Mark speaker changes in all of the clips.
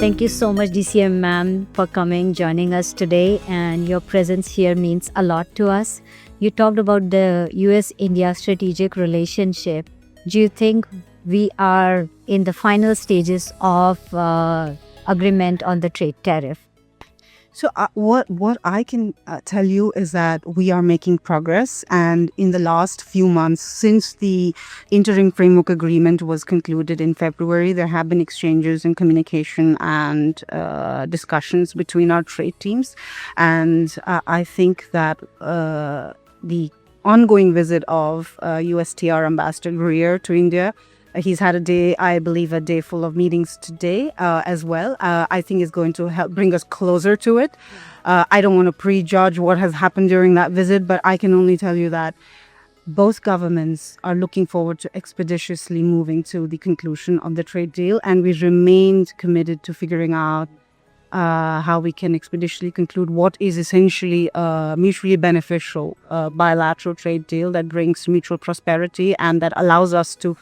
Speaker 1: Thank you so much, DCM ma'am, for coming, joining us today, and your presence here means a lot to us. You talked about the US-India strategic relationship. Do you think we are in the final stages of agreement on the trade tariff?
Speaker 2: So what I can tell you is that we are making progress, and in the last few months since the interim framework agreement was concluded in February, there have been exchanges and communication and discussions between our trade teams, and I think that the ongoing visit of USTR Ambassador Greer to India. He's had I believe, a day full of meetings today as well. I think is going to help bring us closer to it. I don't want to prejudge what has happened during that visit, but I can only tell you that both governments are looking forward to expeditiously moving to the conclusion of the trade deal, and we remained committed to figuring out how we can expeditiously conclude what is essentially a mutually beneficial bilateral trade deal that brings mutual prosperity and that allows us to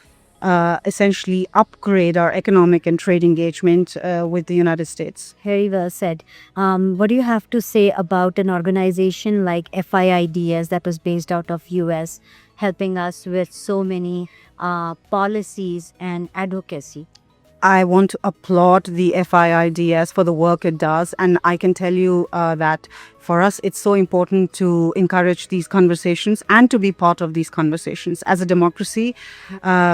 Speaker 2: essentially upgrade our economic and trade engagement with the United States.
Speaker 1: Very well said. What do you have to say about an organization like FIIDS that was based out of US, helping us with so many policies and advocacy?
Speaker 2: I want to applaud the FIIDS for the work it does, and I can tell you that for us it's so important to encourage these conversations and to be part of these conversations. As a democracy,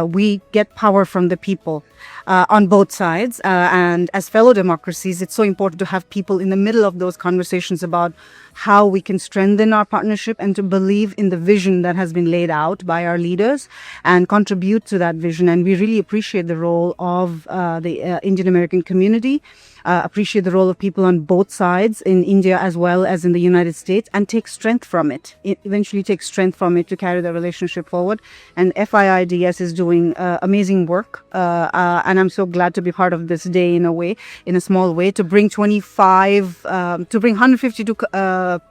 Speaker 2: we get power from the people on both sides, and as fellow democracies, it's so important to have people in the middle of those conversations about how we can strengthen our partnership and to believe in the vision that has been laid out by our leaders and contribute to that vision. And we really appreciate the role of the Indian American community, appreciate the role of people on both sides in India as well as in the United States, and take strength from it. Eventually take strength from it to carry the relationship forward. And FIIDS is doing amazing work, and I'm so glad to be part of this day in a small way, to bring 152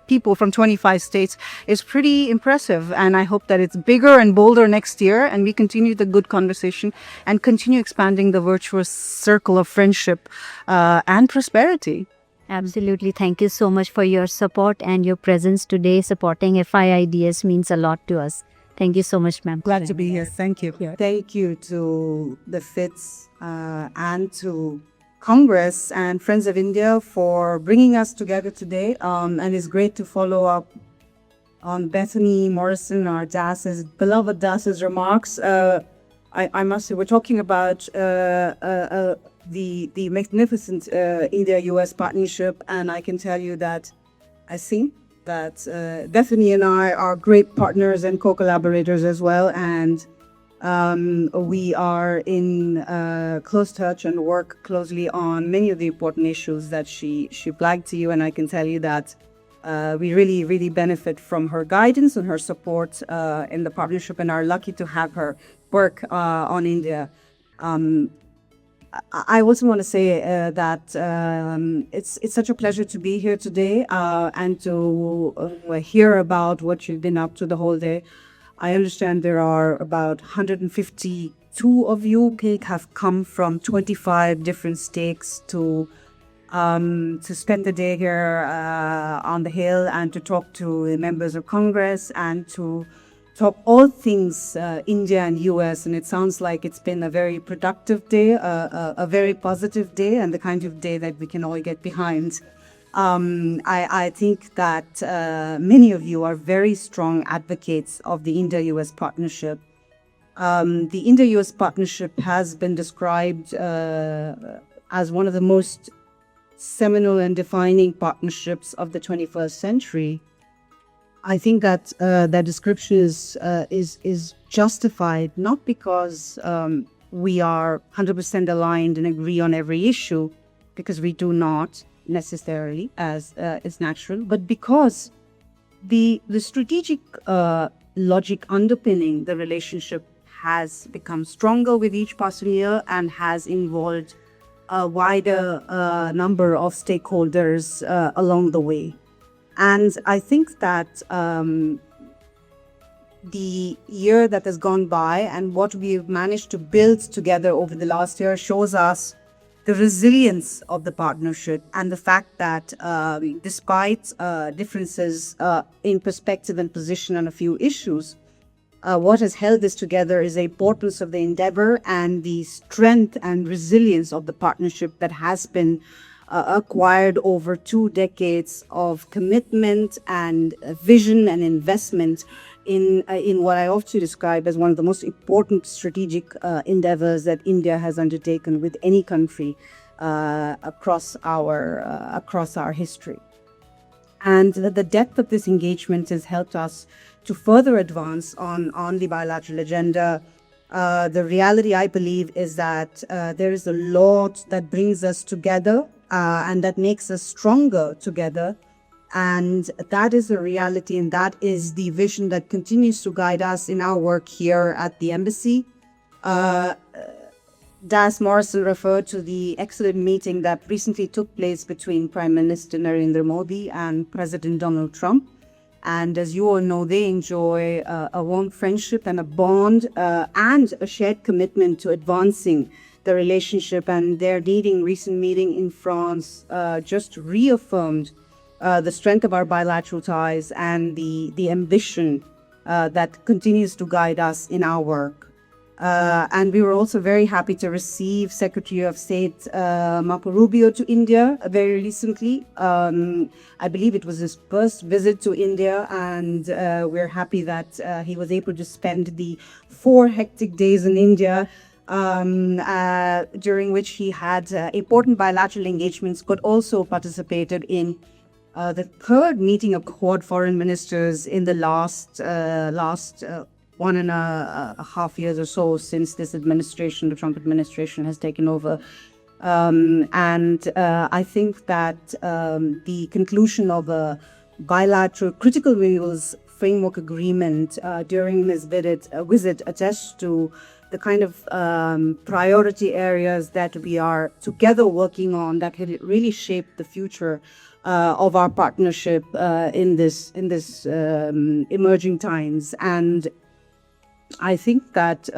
Speaker 2: people from 25 states is pretty impressive. And I hope that it's bigger and bolder next year, and we continue the good conversation and continue expanding the virtuous circle of friendship and prosperity.
Speaker 1: Absolutely. Thank you so much for your support, and your presence today supporting FIIDS means a lot to us. Thank you so much, ma'am.
Speaker 2: Glad to be here. Thank you. Thank you to the FIIDS and to Congress and Friends of India for bringing us together today. And it's great to follow up on Bethany Morrison, our beloved DAS's remarks. I must say, we're talking about the magnificent India-US partnership, and I can tell you that I think that Bethany and I are great partners and co-collaborators as well, and we are in close touch and work closely on many of the important issues that she flagged to you, and I can tell you that we really benefit from her guidance and her support in the partnership, and are lucky to have her work on India. I also want to say that it's such a pleasure to be here today and to hear about what you've been up to the whole day. I understand there are about 152 of you have come from 25 different states to spend the day here on the Hill and to talk to members of Congress and to talk all things India and US. And it sounds like it's been a very productive day, a very positive day, and the kind of day that we can all get behind. I think that many of you are very strong advocates of the India-US partnership. The India-US partnership has been described as one of the most seminal and defining partnerships of the 21st century. I think that that description is justified, not because we are 100% aligned and agree on every issue, because we do not necessarily, as is natural, but because the strategic logic underpinning the relationship has become stronger with each passing year and has involved a wider number of stakeholders along the way. And I think that the year that has gone by and what we've managed to build together over the last year shows us the resilience of the partnership, and the fact that despite differences in perspective and position on a few issues, what has held this together is the importance of the endeavor and the strength and resilience of the partnership that has been acquired over 2 decades of commitment and vision and investment in what I often describe as one of the most important strategic endeavors that India has undertaken with any country across our history. And the depth of this engagement has helped us to further advance on the bilateral agenda. The reality, I believe, is that there is a lot that brings us together and that makes us stronger together. And that is a reality, and that is the vision that continues to guide us in our work here at the embassy. Das Morrison referred to the excellent meeting that recently took place between Prime Minister Narendra Modi and President Donald Trump. And as you all know, they enjoy a warm friendship and a bond and a shared commitment to advancing the relationship. And their recent meeting in France just reaffirmed the strength of our bilateral ties and the ambition that continues to guide us in our work. And we were also very happy to receive Secretary of State Marco Rubio to India very recently. I believe it was his first visit to India, and we're happy that he was able to spend the 4 hectic days in India, during which he had important bilateral engagements, but also participated in the 3rd meeting of Quad foreign ministers in the last 1.5 years or so since this administration, the Trump administration, has taken over. I think that the conclusion of a bilateral critical minerals framework agreement during this visit attests to the kind of priority areas that we are together working on that can really shape the future of our partnership in this emerging times. And I think that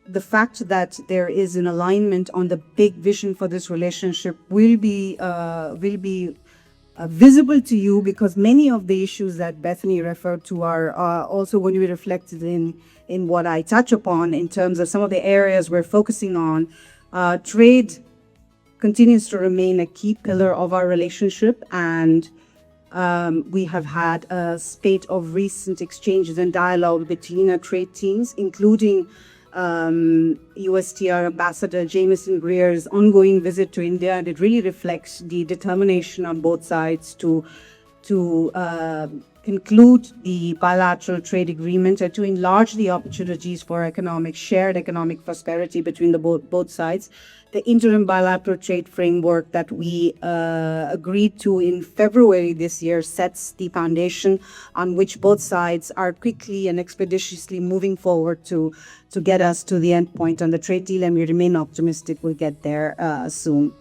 Speaker 2: the fact that there is an alignment on the big vision for this relationship will be visible to you, because many of the issues that Bethany referred to are also going to be reflected in what I touch upon in terms of some of the areas we're focusing on. Trade continues to remain a key pillar of our relationship, and we have had a spate of recent exchanges and dialogue between our trade teams, including USTR Ambassador Jameson Greer's ongoing visit to India, and it really reflects the determination on both sides to conclude the bilateral trade agreement and to enlarge the opportunities for shared economic prosperity between the both sides. The interim bilateral trade framework that we agreed to in February this year sets the foundation on which both sides are quickly and expeditiously moving forward to get us to the end point on the trade deal, and we remain optimistic we'll get there soon.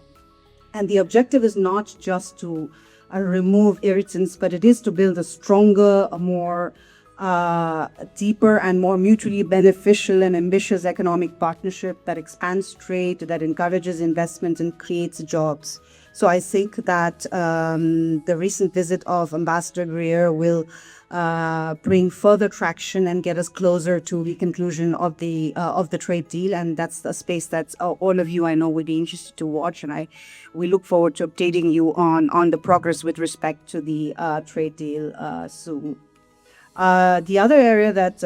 Speaker 2: And the objective is not just to remove irritants, but it is to build a stronger, a more deeper and more mutually beneficial and ambitious economic partnership that expands trade, that encourages investment and creates jobs. So I think that the recent visit of Ambassador Greer will bring further traction and get us closer to the conclusion of the trade deal, and that's a space that all of you, I know, would be interested to watch, and we look forward to updating you on the progress with respect to the trade deal soon. The other area that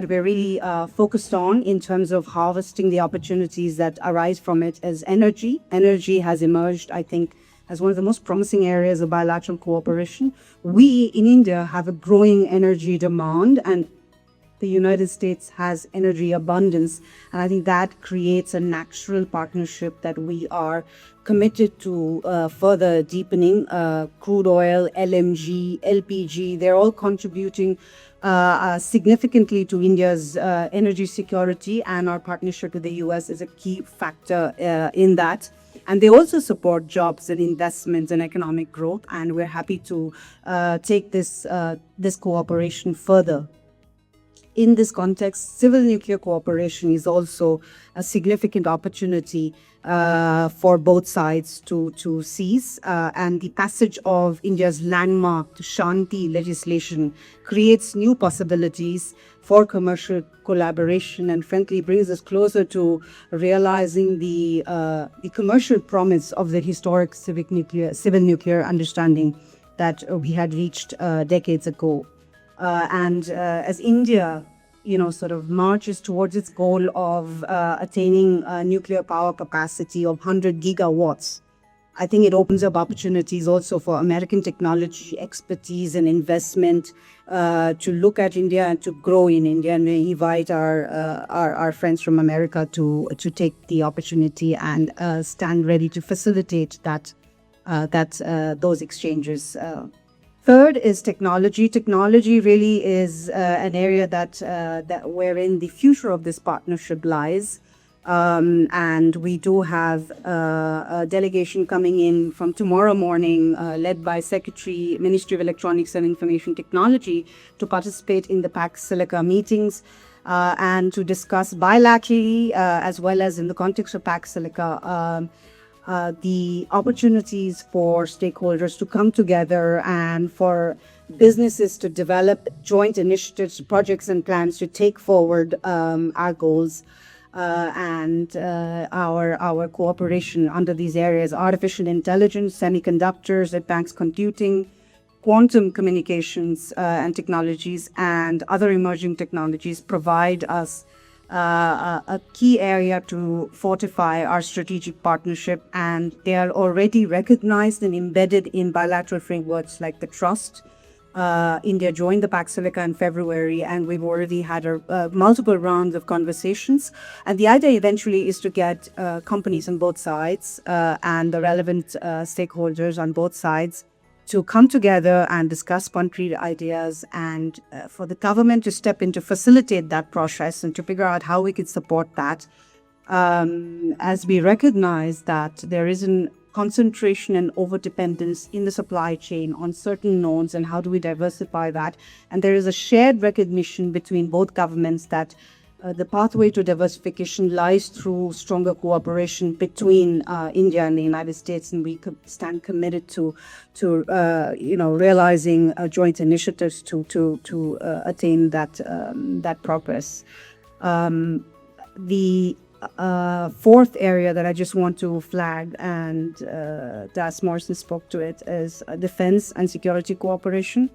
Speaker 2: we're really focused on in terms of harvesting the opportunities that arise from it is energy. Energy has emerged, I think, as one of the most promising areas of bilateral cooperation. We in India have a growing energy demand, and the United States has energy abundance. And I think that creates a natural partnership that we are committed to further deepening. Crude oil, LNG, LPG, they're all contributing significantly to India's energy security, and our partnership with the US is a key factor in that. And they also support jobs and investments and economic growth, and we're happy to take this cooperation further. in this context, civil nuclear cooperation is also a significant opportunity for both sides to seize. And the passage of India's landmark Shanti legislation creates new possibilities for commercial collaboration and frankly brings us closer to realizing the commercial promise of the historic civil nuclear understanding that we had reached decades ago. And as India, sort of marches towards its goal of attaining a nuclear power capacity of 100 gigawatts, I think it opens up opportunities also for American technology, expertise, and investment to look at India and to grow in India. And we invite our friends from America to take the opportunity and stand ready to facilitate those exchanges. Third is technology. Technology really is an area that wherein the future of this partnership lies. And we do have a delegation coming in from tomorrow morning, led by Secretary, Ministry of Electronics and Information Technology, to participate in the Pax Silica meetings and to discuss bilaterally, as well as in the context of Pax Silica, the opportunities for stakeholders to come together and for businesses to develop joint initiatives, projects, and plans to take forward our goals and our cooperation under these areas: artificial intelligence, semiconductors, advanced computing, quantum communications and technologies, and other emerging technologies provide us a key area to fortify our strategic partnership, and they are already recognized and embedded in bilateral frameworks like the Trust. India joined the Pax Silica in February, and we've already had multiple rounds of conversations. And the idea eventually is to get companies on both sides and the relevant stakeholders on both sides to come together and discuss concrete ideas, and for the government to step in to facilitate that process and to figure out how we could support that. As we recognize that there is a concentration and overdependence in the supply chain on certain nodes, and how do we diversify that? And there is a shared recognition between both governments that the pathway to diversification lies through stronger cooperation between India and the United States, and we stand committed to realizing joint initiatives to attain that progress. The fourth area that I just want to flag, and Das Morrison spoke to it, is defense and security cooperation.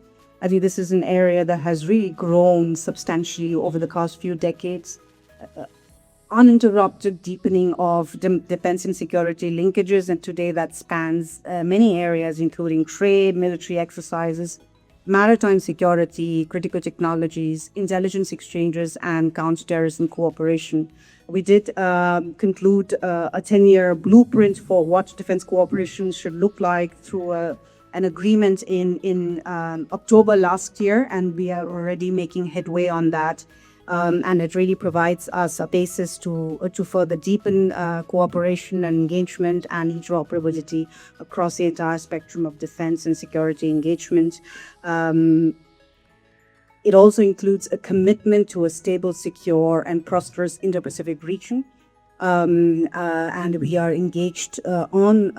Speaker 2: I think this is an area that has really grown substantially over the past few decades. Uninterrupted deepening of defense and security linkages, and today that spans many areas, including trade, military exercises, maritime security, critical technologies, intelligence exchanges, and counterterrorism cooperation. We did conclude a 10-year blueprint for what defense cooperation should look like through an agreement in October last year, and we are already making headway on that. And it really provides us a basis to further deepen cooperation and engagement and interoperability across the entire spectrum of defense and security engagement. It also includes a commitment to a stable, secure, and prosperous Indo-Pacific region. And we are engaged on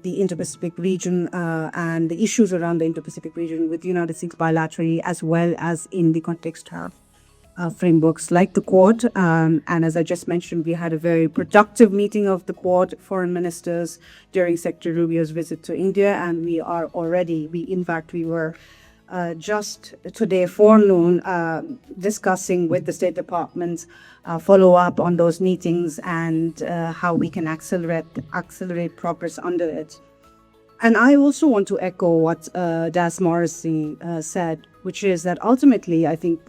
Speaker 2: the Indo-Pacific region and the issues around the Indo-Pacific region with the United States bilaterally, as well as in the context of frameworks like the Quad. And as I just mentioned, we had a very productive meeting of the Quad foreign ministers during Secretary Rubio's visit to India, and we were just today forenoon discussing with the State Department follow up on those meetings and how we can accelerate progress under it. And I also want to echo what Das Morrissey said, which is that ultimately I think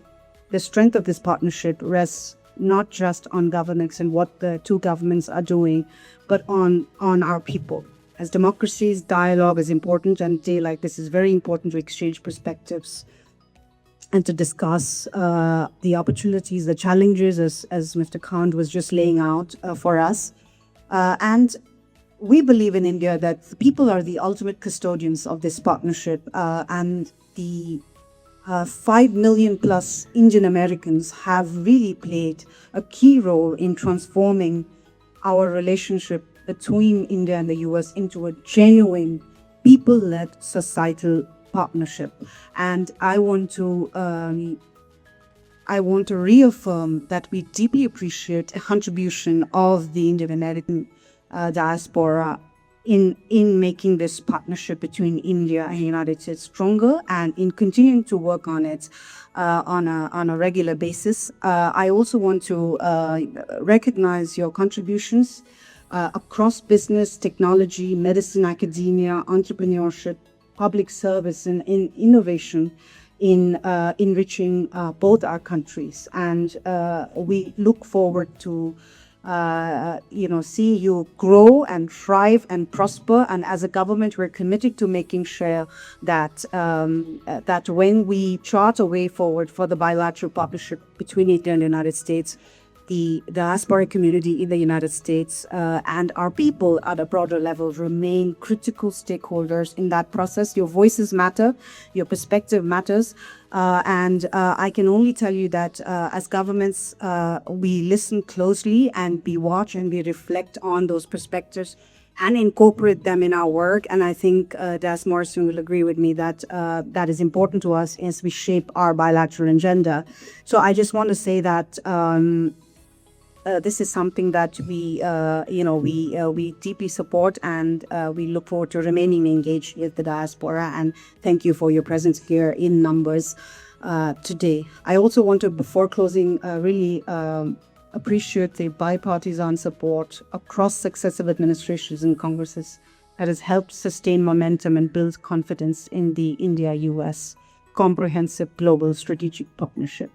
Speaker 2: the strength of this partnership rests not just on governance and what the two governments are doing, but on our people. As democracies, dialogue is important, and a day like this is very important to exchange perspectives and to discuss the opportunities, the challenges, as Mr. Kand was just laying out for us. And we believe in India that the people are the ultimate custodians of this partnership, and the 5 million plus Indian Americans have really played a key role in transforming our relationship between India and the US into a genuine people-led societal partnership. And I want to reaffirm that we deeply appreciate the contribution of the Indian American diaspora in making this partnership between India and the United States stronger, and in continuing to work on it on a regular basis. I also want to recognize your contributions across business, technology, medicine, academia, entrepreneurship, public service, and in innovation in enriching both our countries. And we look forward to see you grow and thrive and prosper. And as a government, we're committed to making sure that that when we chart a way forward for the bilateral partnership between India and the United States, the diaspora community in the United States and our people at a broader level remain critical stakeholders in that process. Your voices matter, your perspective matters, and I can only tell you that as governments, we listen closely and we watch and we reflect on those perspectives and incorporate them in our work. And I think Des Morrison will agree with me that that is important to us as we shape our bilateral agenda. So I just want to say that this is something that we deeply support, and we look forward to remaining engaged with the diaspora. And thank you for your presence here in numbers today. I also want to, before closing, really appreciate the bipartisan support across successive administrations and Congresses that has helped sustain momentum and build confidence in the India-US comprehensive global strategic partnership.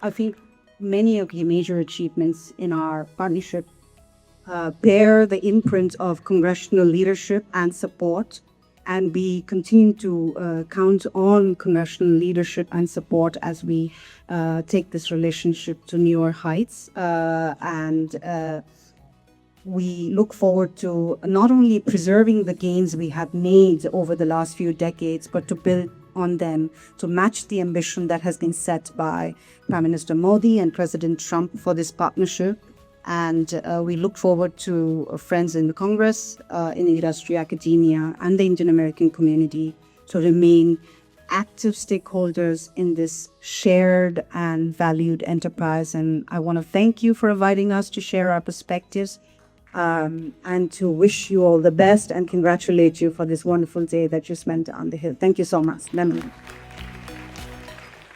Speaker 2: I think many of the major achievements in our partnership bear the imprint of congressional leadership and support, and we continue to count on congressional leadership and support as we take this relationship to newer heights. We look forward to not only preserving the gains we have made over the last few decades, but to build on them to match the ambition that has been set by Prime Minister Modi and President Trump for this partnership. And we look forward to friends in the Congress, in the industry, academia, and the Indian American community to remain active stakeholders in this shared and valued enterprise. And I want to thank you for inviting us to share our perspectives, and to wish you all the best and congratulate you for this wonderful day that you spent on the Hill. Thank you so much.